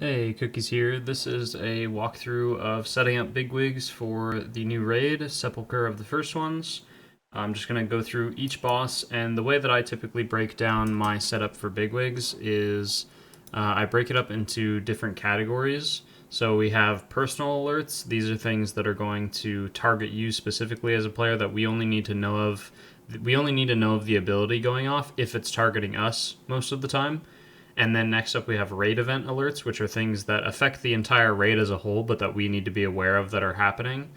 Hey, Cookies here. This is a walkthrough of setting up Bigwigs for the new raid, Sepulcher of the First Ones. I'm just going to go through each boss, and the way that I typically break down my setup for Bigwigs is I break it up into different categories. So we have personal alerts. These are things that are going to target you specifically as a player that we only need to know of. We only need to know of the ability going off if it's targeting us most of the time. And then next up, we have raid event alerts, which are things that affect the entire raid as a whole, but that we need to be aware of that are happening.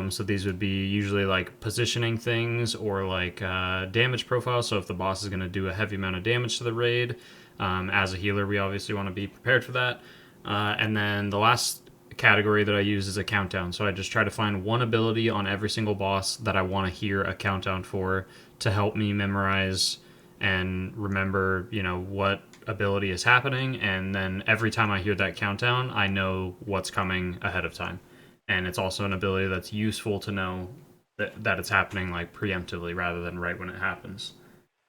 So these would be usually like positioning things or like damage profiles. So if the boss is going to do a heavy amount of damage to the raid, as a healer, we obviously want to be prepared for that. And then the last category that I use is a countdown. So I just try to find one ability on every single boss that I want to hear a countdown for to help me memorize and remember, what ability is happening. And then every time I hear that countdown, I know what's coming ahead of time. And it's also an ability that's useful to know that it's happening like preemptively rather than right when it happens.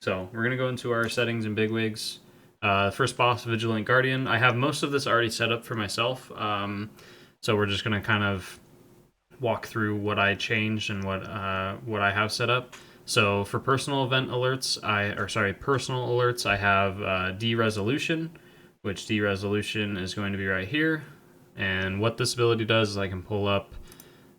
So we're going to go into our settings in Bigwigs. First boss, Vigilant Guardian. I have most of this already set up for myself. So we're just going to kind of walk through what I changed and what I have set up. So for personal event alerts, personal alerts, I have de-resolution, which de-resolution is going to be right here. And what this ability does is I can pull up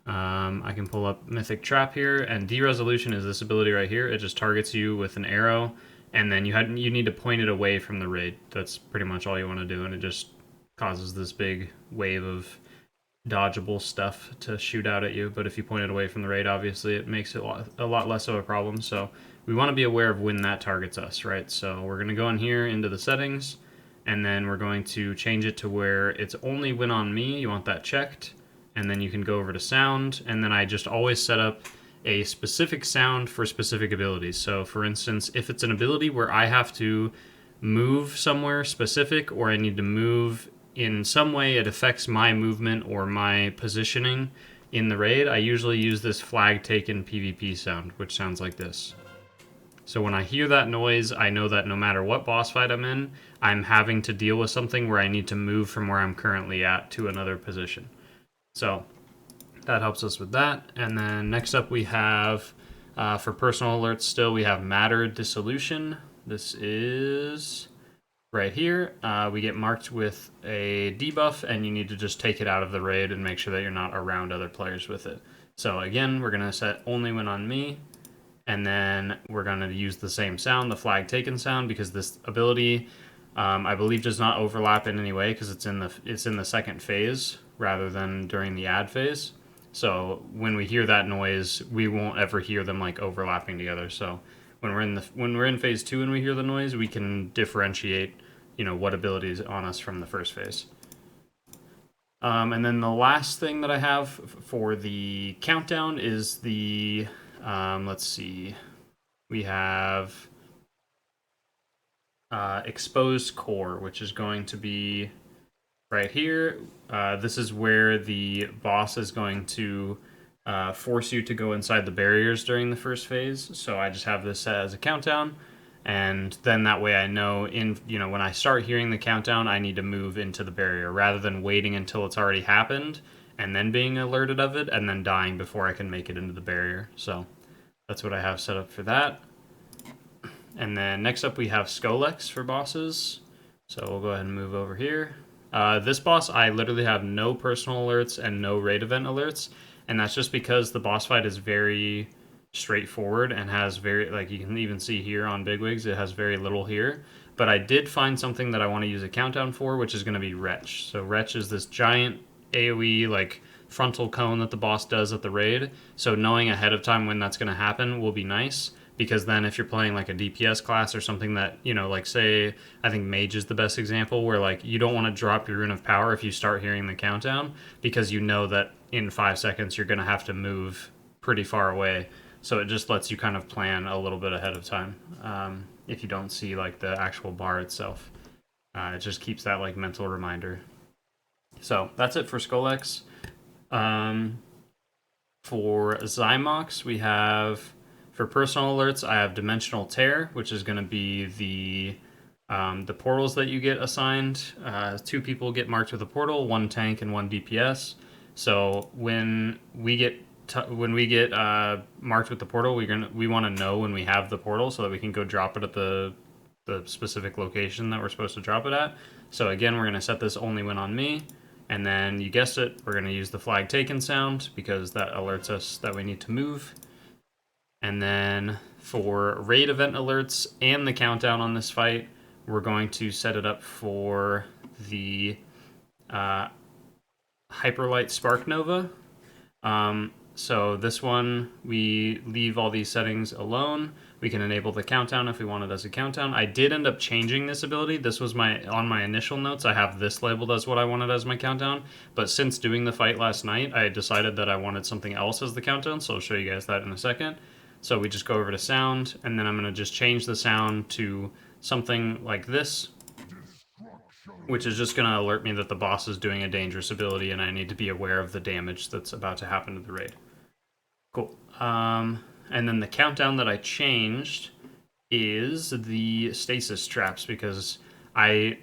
Mythic Trap here, and de-resolution is this ability right here. It just targets you with an arrow, and then you need to point it away from the raid. That's pretty much all you want to do, and it just causes this big wave of dodgeable stuff to shoot out at you. But if you point it away from the raid, obviously it makes it a lot less of a problem. So we want to be aware of when that targets us, right? So we're going to go in here into the settings, and then we're going to change it to where it's only when on me. You want that checked, and then you can go over to sound, and then I just always set up a specific sound for specific abilities. So for instance, if it's an ability where I have to move somewhere specific, or I need to move in some way it affects my movement or my positioning in the raid, I usually use this flag taken PvP sound, which sounds like this. So when I hear that noise, I know that no matter what boss fight I'm in, I'm having to deal with something where I need to move from where I'm currently at to another position. So that helps us with that. And then next up we have, for personal alerts still, we have Matter Dissolution. This is right here. We get marked with a debuff, and you need to just take it out of the raid and make sure that you're not around other players with it. So again, we're going to set only when on me, and then we're going to use the same sound, the flag taken sound, because this ability, I believe, does not overlap in any way because it's in the second phase rather than during the add phase. So when we hear that noise, we won't ever hear them like overlapping together. So when we're in phase 2 and we hear the noise, we can differentiate, what ability is on us from the first phase. And then the last thing that I have for the countdown is the let's see, we have exposed core, which is going to be right here. This is where the boss is going to force you to go inside the barriers during the first phase. So I just have this set as a countdown, and then that way I know when I start hearing the countdown, I need to move into the barrier rather than waiting until it's already happened and then being alerted of it and then dying before I can make it into the barrier. So that's what I have set up for that. And then next up we have Skolex for bosses. So we'll go ahead and move over here. This boss, I literally have no personal alerts and no raid event alerts, and that's just because the boss fight is very straightforward and has very, like you can even see here on Bigwigs, it has very little here. But I did find something that I want to use a countdown for, which is going to be Wretch. So Wretch is this giant AoE, like frontal cone that the boss does at the raid. So knowing ahead of time when that's going to happen will be nice, because then if you're playing like a DPS class or something that, like say, I think Mage is the best example, where like you don't want to drop your Rune of Power if you start hearing the countdown, because you know that in 5 seconds you're going to have to move pretty far away. So it just lets you kind of plan a little bit ahead of time, if you don't see like the actual bar itself. It just keeps that like mental reminder. So that's it for Skolex. For Xy'mox, we have, for personal alerts, I have Dimensional Tear, which is going to be the The portals that you get assigned, 2 people get marked with a portal, 1 tank and 1 DPS. So when we get marked with the portal, we want to know when we have the portal so that we can go drop it at the specific location that we're supposed to drop it at. So again, we're going to set this only when on me, and then you guessed it, we're going to use the flag taken sound because that alerts us that we need to move. And then for raid event alerts and the countdown on this fight, we're going to set it up for the Hyperlight Spark Nova. So this one, we leave all these settings alone. We can enable the countdown if we want it as a countdown. I did end up changing this ability. This was on my initial notes. I have this labeled as what I wanted as my countdown. But since doing the fight last night, I decided that I wanted something else as the countdown. So I'll show you guys that in a second. So we just go over to sound, and then I'm going to just change the sound to something like this, which is just going to alert me that the boss is doing a dangerous ability and I need to be aware of the damage that's about to happen to the raid. Cool. And then the countdown that I changed is the stasis traps, because I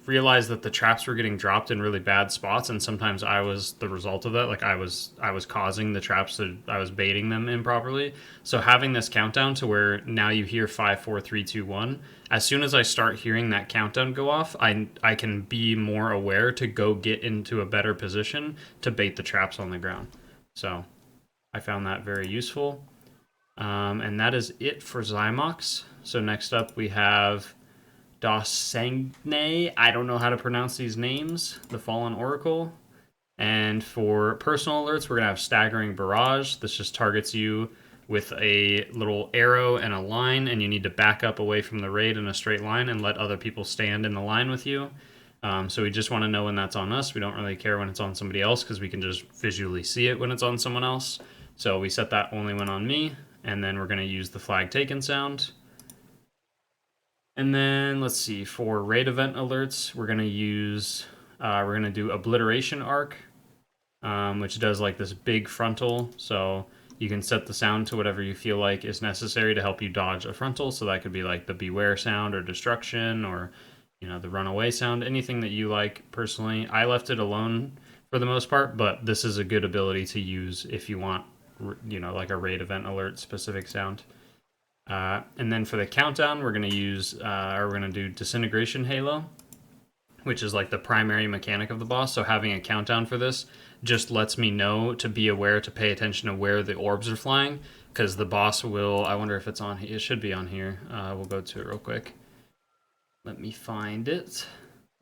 realized that the traps were getting dropped in really bad spots, and sometimes I was the result of that. Like I was causing the traps I was baiting them improperly. So having this countdown to where now you hear 5, 4, 3, 2, 1. As soon as I start hearing that countdown go off, I can be more aware to go get into a better position to bait the traps on the ground. So I found that very useful. And that is it for Xy'mox. So next up we have Dausegne. I don't know how to pronounce these names. The Fallen Oracle. And for personal alerts, we're going to have Staggering Barrage. This just targets you with a little arrow and a line, and you need to back up away from the raid in a straight line and let other people stand in the line with you. So we just want to know when that's on us. We don't really care when it's on somebody else because we can just visually see it when it's on someone else. So we set that only when on me, and then we're going to use the flag taken sound. And then let's see, for raid event alerts, we're going to use, we're going to do Obliteration Arc, which does like this big frontal. So you can set the sound to whatever you feel like is necessary to help you dodge a frontal. So that could be like the Beware sound or Destruction or, you know, the Runaway sound, anything that you like personally. I left it alone for the most part, but this is a good ability to use if you want, you know, like a raid event alert specific sound. And then for the countdown, we're going to use, we're going to do Disintegration Halo, which is like the primary mechanic of the boss. So having a countdown for this just lets me know to be aware to pay attention to where the orbs are flying, because the boss will, I wonder if it's on, it should be on here. We'll go to it real quick. Let me find it.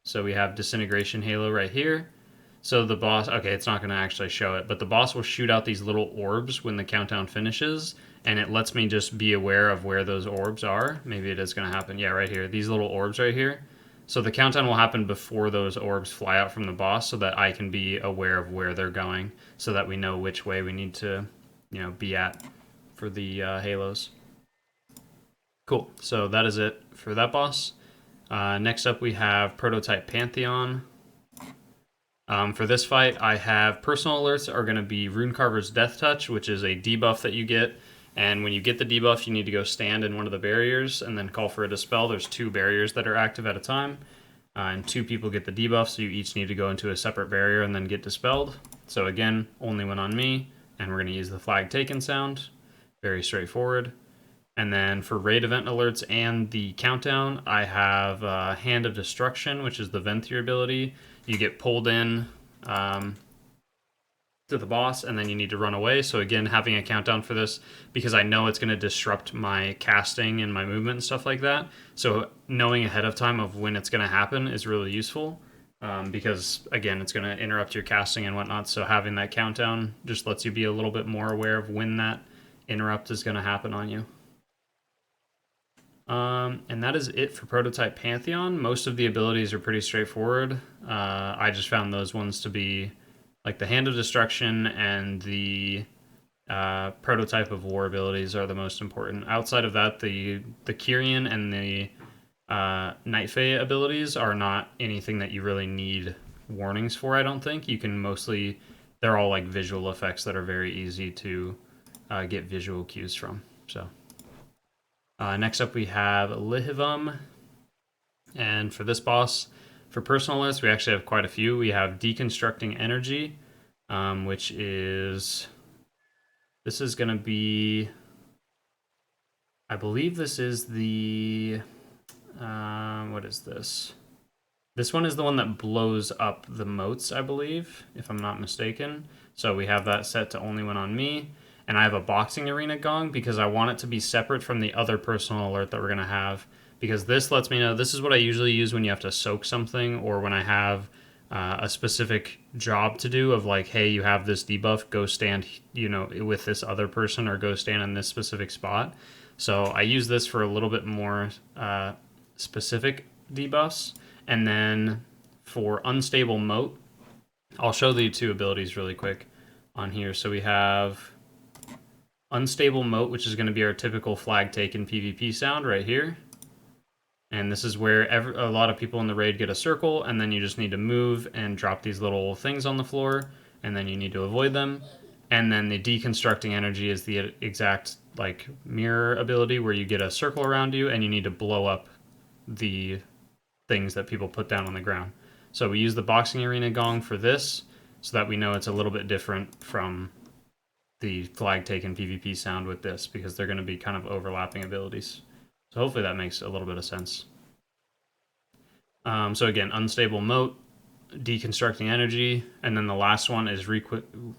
So we have Disintegration Halo right here. So the boss, okay, it's not going to actually show it, but the boss will shoot out these little orbs when the countdown finishes, and it lets me just be aware of where those orbs are. Maybe it is going to happen. Yeah, right here. These little orbs right here. So the countdown will happen before those orbs fly out from the boss so that I can be aware of where they're going so that we know which way we need to, you know, be at for the halos. Cool. So that is it for that boss. Next up we have Prototype Pantheon. For this fight, I have personal alerts are going to be Runecarver's Death Touch, which is a debuff that you get. And when you get the debuff, you need to go stand in one of the barriers and then call for a dispel. There's 2 barriers that are active at a time. And 2 people get the debuff, so you each need to go into a separate barrier and then get dispelled. So again, only when on me. And we're going to use the flag taken sound. Very straightforward. And then for raid event alerts and the countdown, I have Hand of Destruction, which is the Venthyr ability. You get pulled in to the boss, and then you need to run away. So again, having a countdown for this, because I know it's going to disrupt my casting and my movement and stuff like that. So knowing ahead of time of when it's going to happen is really useful, because again, it's going to interrupt your casting and whatnot. So having that countdown just lets you be a little bit more aware of when that interrupt is going to happen on you. And that is it for Prototype Pantheon. Most of the abilities are pretty straightforward. I just found those ones to be like the Hand of Destruction and the Prototype of War abilities are the most important. Outside of that, the Kyrian and the Night Fae abilities are not anything that you really need warnings for, I don't think. You can mostly, they're all like visual effects that are very easy to get visual cues from. So next up we have Lihuvim. And for this boss, for personal alerts, we actually have quite a few. We have Deconstructing Energy, which is... This is going to be... I believe this is the... what is this? This one is the one that blows up the moats, I believe, if I'm not mistaken. So we have that set to only when on me. And I have a boxing arena gong because I want it to be separate from the other personal alert that we're going to have. Because this lets me know, this is what I usually use when you have to soak something, or when I have a specific job to do of like, hey, you have this debuff, go stand, you know, with this other person, or go stand in this specific spot. So I use this for a little bit more specific debuffs. And then for Unstable Moat, I'll show the two abilities really quick on here. So we have Unstable Moat, which is going to be our typical flag taken PvP sound right here. And this is where a lot of people in the raid get a circle, and then you just need to move and drop these little things on the floor, and then you need to avoid them. And then the Deconstructing Energy is the exact like mirror ability where you get a circle around you and you need to blow up the things that people put down on the ground. So we use the Boxing Arena Gong for this so that we know it's a little bit different from the flag taken PvP sound with this, because they're going to be kind of overlapping abilities. So hopefully that makes a little bit of sense. So again, Unstable Moat, Deconstructing Energy, and then the last one is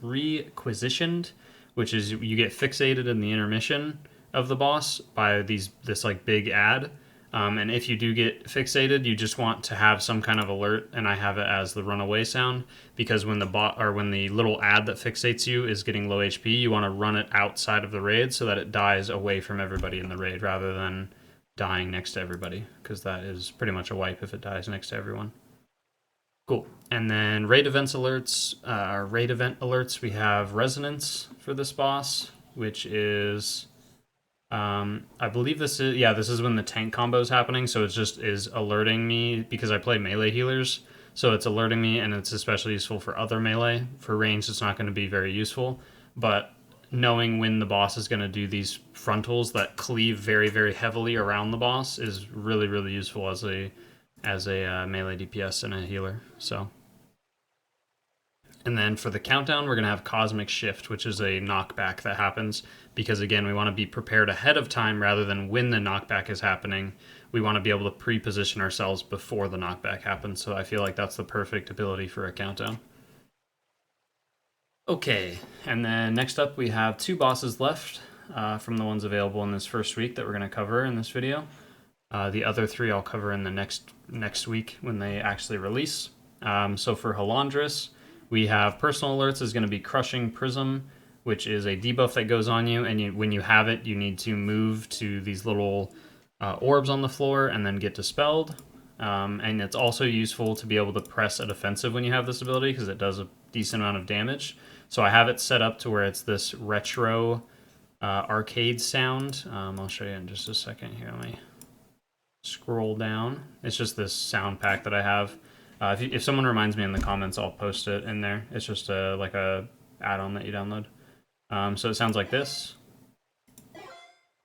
Requisitioned, which is you get fixated in the intermission of the boss by this like big ad. And if you do get fixated, you just want to have some kind of alert, and I have it as the runaway sound, because when when the little ad that fixates you is getting low HP, you want to run it outside of the raid so that it dies away from everybody in the raid rather than dying next to everybody, because that is pretty much a wipe if it dies next to everyone. Cool. And then raid event alerts, we have Resonance for this boss, which is... I believe this is when the tank combo is happening, so it just is alerting me because I play melee healers, so it's alerting me, and it's especially useful for other melee. For range, it's not going to be very useful, but knowing when the boss is going to do these frontals that cleave very, very heavily around the boss is really, really useful as a melee DPS and a healer. So. And then for the countdown, we're going to have Cosmic Shift, which is a knockback that happens because, again, we want to be prepared ahead of time rather than when the knockback is happening. We want to be able to pre-position ourselves before the knockback happens, so I feel like that's the perfect ability for a countdown. Okay, and then next up we have two bosses left from the ones available in this first week that we're going to cover in this video. The other three I'll cover in the next week when they actually release. So for Halondrus, we have personal alerts is going to be Crushing Prism, which is a debuff that goes on you, and when you have it, you need to move to these little orbs on the floor and then get dispelled. And it's also useful to be able to press a defensive when you have this ability, because it does a decent amount of damage. So I have it set up to where it's this retro arcade sound. I'll show you in just a second here. Let me scroll down. It's just this sound pack that I have. If someone reminds me in the comments, I'll post it in there. It's just like a add-on that you download. So it sounds like this.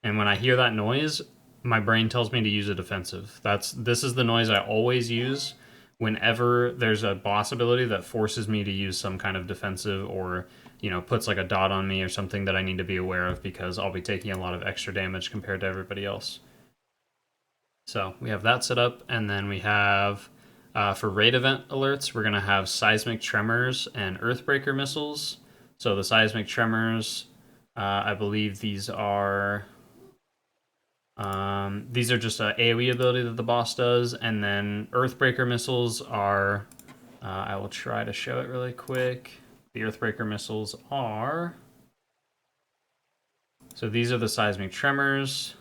And when I hear that noise, my brain tells me to use a defensive. This is the noise I always use whenever there's a boss ability that forces me to use some kind of defensive, or puts like a dot on me or something that I need to be aware of, because I'll be taking a lot of extra damage compared to everybody else. So we have that set up, and then we have... for raid event alerts, we're going to have Seismic Tremors and Earthbreaker Missiles. So the Seismic Tremors, I believe these are just an AoE ability that the boss does, and then Earthbreaker Missiles are, I will try to show it really quick. The Earthbreaker Missiles are, so these are the Seismic Tremors.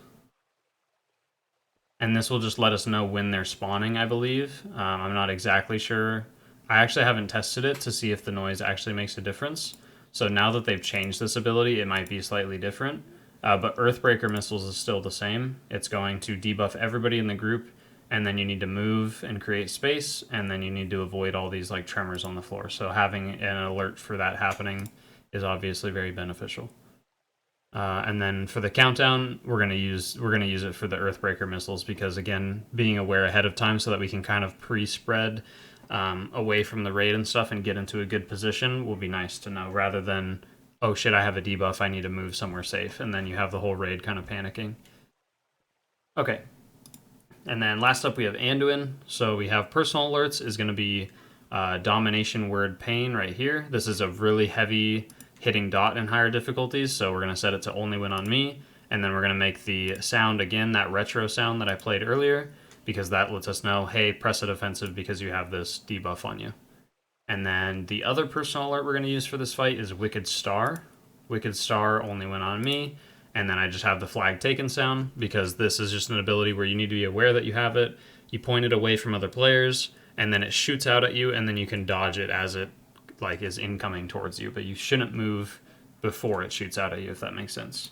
And this will just let us know when they're spawning, I believe. I'm not exactly sure. I actually haven't tested it to see if the noise actually makes a difference. So now that they've changed this ability, it might be slightly different. But Earthbreaker Missiles is still the same. It's going to debuff everybody in the group, and then you need to move and create space, and then you need to avoid all these like tremors on the floor. So having an alert for that happening is obviously very beneficial. And then for the countdown, we're gonna use it for the Earthbreaker missiles because again, being aware ahead of time so that we can kind of pre-spread away from the raid and stuff and get into a good position will be nice to know rather than, oh shit, I have a debuff, I need to move somewhere safe, and then you have the whole raid kind of panicking. Okay, and then last up we have Anduin. So we have personal alerts is going to be domination word pain right here. This is a really heavy hitting dot in higher difficulties, so we're going to set it to only when on me, and then we're going to make the sound again that retro sound that I played earlier, because that lets us know, hey, press it offensive because you have this debuff on you. And then the other personal alert we're going to use for this fight is Wicked Star. Wicked Star only when on me, and then I just have the flag taken sound because this is just an ability where you need to be aware that you have it. You point it away from other players, and then it shoots out at you, and then you can dodge it as it like is incoming towards you, but you shouldn't move before it shoots out at you, if that makes sense.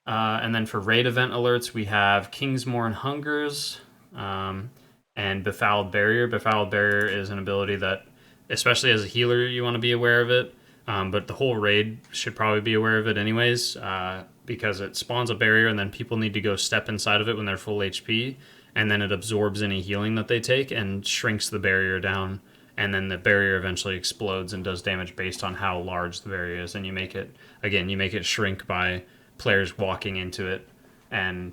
And then for raid event alerts, we have Kingsmorn Hungers and Befouled Barrier. Befouled Barrier is an ability that, especially as a healer, you want to be aware of it. But the whole raid should probably be aware of it anyways, because it spawns a barrier and then people need to go step inside of it when they're full HP, and then it absorbs any healing that they take and shrinks the barrier down, and then the barrier eventually explodes and does damage based on how large the barrier is, and you make it shrink by players walking into it and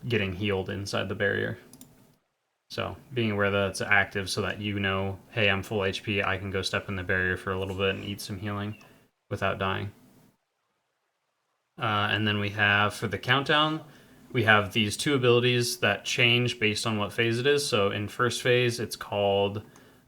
getting healed inside the barrier. So being aware that it's active so that you know, hey, I'm full HP, I can go step in the barrier for a little bit and eat some healing without dying. And then we have, for the countdown, we have these two abilities that change based on what phase it is. So in first phase, it's called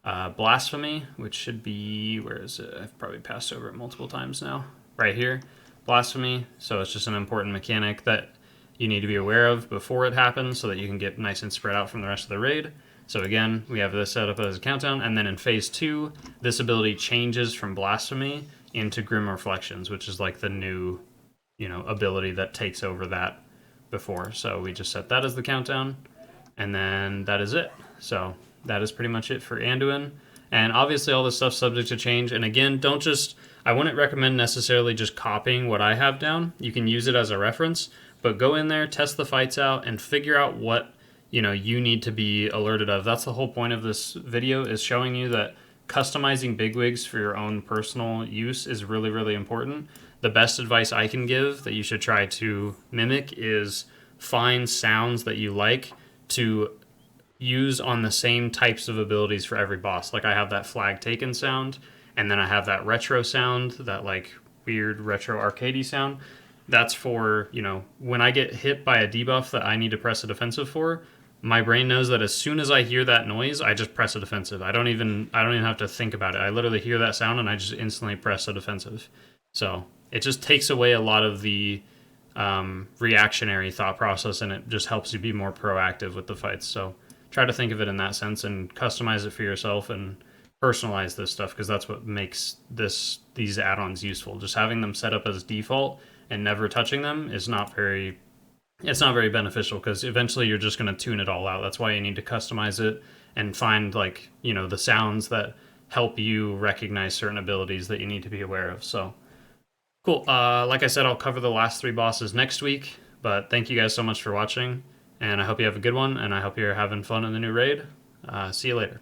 Blasphemy, which should be, where is it? I've probably passed over it multiple times now. Right here, Blasphemy. So it's just an important mechanic that you need to be aware of before it happens so that you can get nice and spread out from the rest of the raid. So again, we have this set up as a countdown, and then in phase 2, this ability changes from Blasphemy into Grim Reflections, which is like the new, ability that takes over that before. So we just set that as the countdown, and then that is it. So that is pretty much it for Anduin. And obviously all this stuff's subject to change, and again, I wouldn't recommend necessarily just copying what I have down. You can use it as a reference, but go in there, test the fights out, and figure out what you need to be alerted of. That's the whole point of this video, is showing you that customizing bigwigs for your own personal use is really, really important. The best advice I can give that you should try to mimic is find sounds that you like to use on the same types of abilities for every boss. Like I have that flag taken sound, and then I have that retro sound, that like weird retro arcadey sound. That's for, when I get hit by a debuff that I need to press a defensive for, my brain knows that as soon as I hear that noise, I just press a defensive. I don't even have to think about it. I literally hear that sound and I just instantly press a defensive. So it just takes away a lot of the reactionary thought process, and it just helps you be more proactive with the fights. So try to think of it in that sense and customize it for yourself and personalize this stuff, because that's what makes these add-ons useful. Just having them set up as default and never touching them is not very beneficial, because eventually you're just going to tune it all out. That's why you need to customize it and find the sounds that help you recognize certain abilities that you need to be aware of. So cool. Like I said, I'll cover the last 3 bosses next week, but thank you guys so much for watching, and I hope you have a good one, and I hope you're having fun in the new raid. See you later.